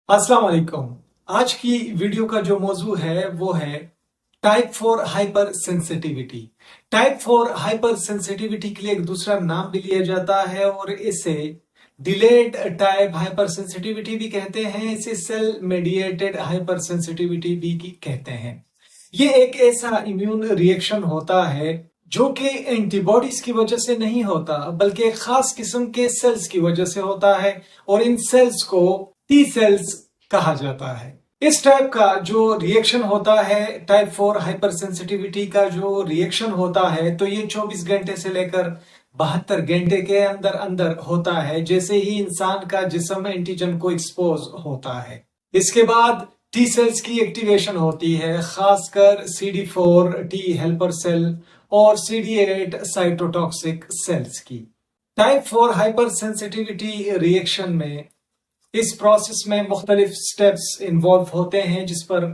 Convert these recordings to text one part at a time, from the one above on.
अस्सलाम वालेकुम। आज की वीडियो का जो मौजू है वो है type 4 hyper sensitivity. Type 4 hyper sensitivity के लिए एक दूसरा नाम भी लिया जाता है और इसे डिलेड टाइप हाइपर सेंसिटिविटी भी कहते हैं। इसे सेल मेडिएटेड हाइपर सेंसिटिविटी भी कहते हैं। ये एक ऐसा इम्यून रिएक्शन होता है जो कि एंटीबॉडीज की वजह से नहीं होता, बल्कि एक खास किस्म के सेल्स की वजह से होता है और इन सेल्स को टी सेल्स कहा जाता है। इस टाइप का जो रिएक्शन होता है, टाइप 4 हाइपर सेंसिटिविटी का जो रिएक्शन होता है, तो ये 24 घंटे से लेकर 72 घंटे के अंदर अंदर होता है, जैसे ही इंसान का जिस्म एंटीजन को एक्सपोज होता है। इसके बाद टी सेल्स की एक्टिवेशन होती है, खासकर CD4 टी हेल्पर सेल और CD8 साइटोटॉक्सिक सेल्स की। टाइप 4 हाइपर सेंसिटिविटी रिएक्शन में इस प्रोसेस में मुख्तलिफ स्टेप्स इन्वॉल्व होते हैं, जिस पर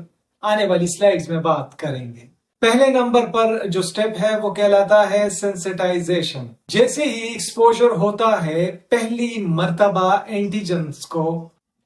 आने वाली स्लाइड्स में बात करेंगे। पहले नंबर पर जो स्टेप है वो कहलाता है सेंसिटाइजेशन। जैसे ही एक्सपोजर होता है पहली मर्तबा एंटीजन्स को,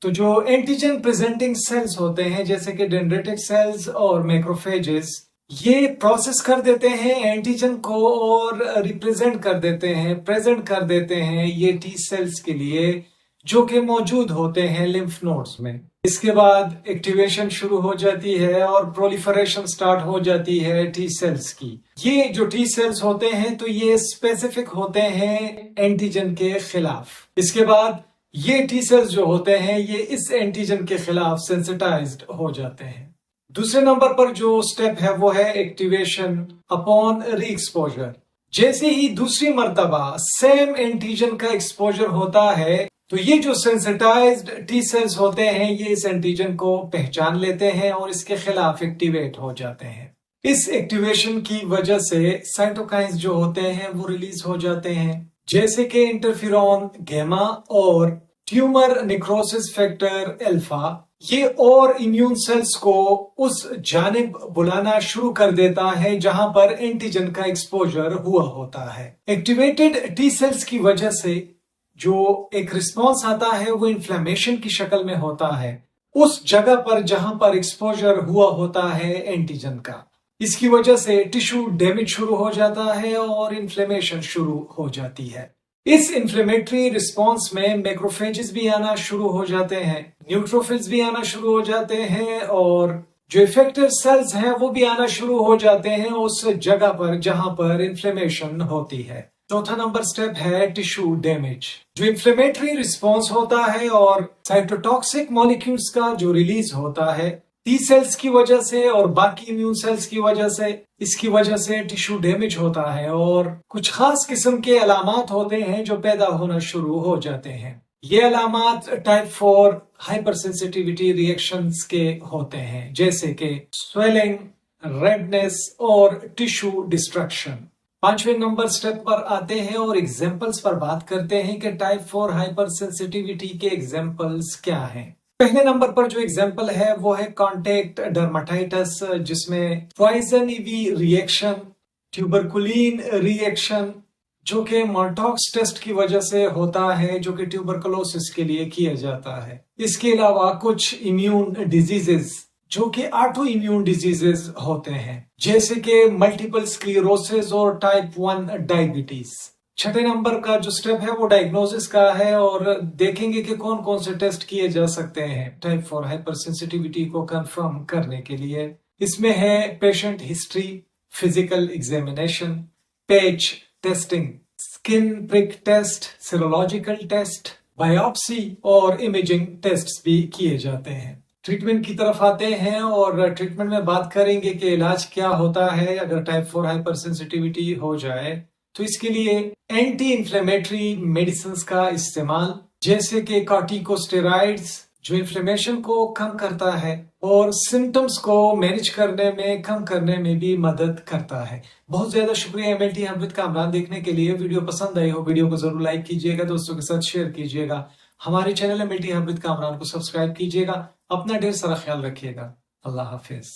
तो जो एंटीजन प्रेजेंटिंग सेल्स होते हैं जैसे कि डेंड्रिटिक सेल्स और मैक्रोफेजेस, ये प्रोसेस कर देते हैं एंटीजन को और रिप्रेजेंट कर देते हैं, प्रेजेंट कर देते हैं ये टी सेल्स के लिए, जो कि मौजूद होते हैं लिम्फ नोड्स में। इसके बाद एक्टिवेशन शुरू हो जाती है और प्रोलिफरेशन स्टार्ट हो जाती है टी सेल्स की। ये जो टी सेल्स होते हैं तो ये स्पेसिफिक होते हैं एंटीजन के खिलाफ। इसके बाद ये टी सेल्स जो होते हैं ये इस एंटीजन के खिलाफ सेंसिटाइज्ड हो जाते हैं। दूसरे नंबर पर जो स्टेप है वो है एक्टिवेशन अपॉन री एक्सपोजर। जैसे ही दूसरी मर्तबा सेम एंटीजन का एक्सपोजर होता है तो ये जो सेंसिटाइज्ड टी सेल्स होते हैं ये इस एंटीजन को पहचान लेते हैं और इसके खिलाफ एक्टिवेट हो जाते हैं। इस एक्टिवेशन की वजह से साइटोकाइंस जो होते हैं वो रिलीज हो जाते हैं, जैसे कि इंटरफेरॉन गामा और ट्यूमर नेक्रोसिस फैक्टर अल्फा। ये और इम्यून सेल्स को उस जानिब बुलाना शुरू कर देता है जहां पर एंटीजन का एक्सपोजर हुआ होता है। एक्टिवेटेड टी सेल्स की वजह से जो एक रिस्पॉन्स आता है वो इन्फ्लेमेशन की शक्ल में होता है उस जगह पर जहां पर एक्सपोजर हुआ होता है एंटीजन का। इसकी वजह से टिश्यू डैमेज शुरू हो जाता है और इन्फ्लेमेशन शुरू हो जाती है। इस इन्फ्लेमेटरी रिस्पॉन्स में मैक्रोफेजेस भी आना शुरू हो जाते हैं, न्यूट्रोफिल्स भी आना शुरू हो जाते हैं और जो इफेक्टिव सेल्स हैं वो भी आना शुरू हो जाते हैं उस जगह पर जहां पर इन्फ्लेमेशन होती है। चौथा नंबर स्टेप है टिश्यू डैमेज। जो इन्फ्लेमेटरी रिस्पॉन्स होता है और साइटोटॉक्सिक मॉलिक्यूल्स का जो रिलीज होता है टी सेल्स की वजह से और बाकी इम्यून सेल्स की वजह से, इसकी वजह से टिश्यू डैमेज होता है और कुछ खास किस्म के अलामात होते हैं जो पैदा होना शुरू हो जाते हैं। ये अलामात टाइप 4 हाइपर सेंसिटिविटी रिएक्शंस के होते हैं, जैसे कि स्वेलिंग, रेडनेस और टिश्यू डिस्ट्रक्शन। पांचवें नंबर स्टेप पर आते हैं और एग्जाम्पल्स पर बात करते हैं कि टाइप 4 हाइपर सेंसिटिविटी के एग्जाम्पल्स क्या हैं। पहले नंबर पर जो एग्जाम्पल है वो है कॉन्टैक्ट डर्माटाइटिस, जिसमें poison ivy reaction, tuberculin reaction जो कि मॉल्टॉक्स टेस्ट की वजह से होता है, जो कि ट्यूबरकुलोसिस के लिए किया जाता है। इसके अलावा कुछ इम्यून डिजीजेस जो कि ऑटो इम्यून डिजीजेस होते हैं, जैसे कि मल्टीपल स्क्लेरोसिस और टाइप 1 डायबिटीज। छठे नंबर का जो स्टेप है वो डायग्नोसिस का है और देखेंगे कि कौन कौन से टेस्ट किए जा सकते हैं टाइप 4 हाइपर सेंसिटिविटी को कंफर्म करने के लिए। इसमें है patient history, physical examination, patch testing, skin prick test, serological test, biopsy और इमेजिंग टेस्ट भी किए जाते हैं। ट्रीटमेंट की तरफ आते हैं और ट्रीटमेंट में बात करेंगे कि इलाज क्या होता है अगर टाइप 4 हाइपर सेंसिटिविटी हो जाए। तो इसके लिए एंटी इंफ्लेमेटरी मेडिसिन का इस्तेमाल, जैसे कि कॉर्टिकोस्टेरॉइड्स जो इन्फ्लेमेशन को कम करता है और सिम्टम्स को मैनेज करने में, कम करने में भी मदद करता है। बहुत ज्यादा शुक्रिया MLT हमविद कामरान देखने के लिए। वीडियो पसंद आई हो वीडियो को जरूर लाइक कीजिएगा, दोस्तों के साथ शेयर कीजिएगा। हमारे चैनल MLT हमविद कामरान को सब्सक्राइब कीजिएगा। अपना ढेर सारा ख्याल रखिएगा। अल्लाह हाफिज।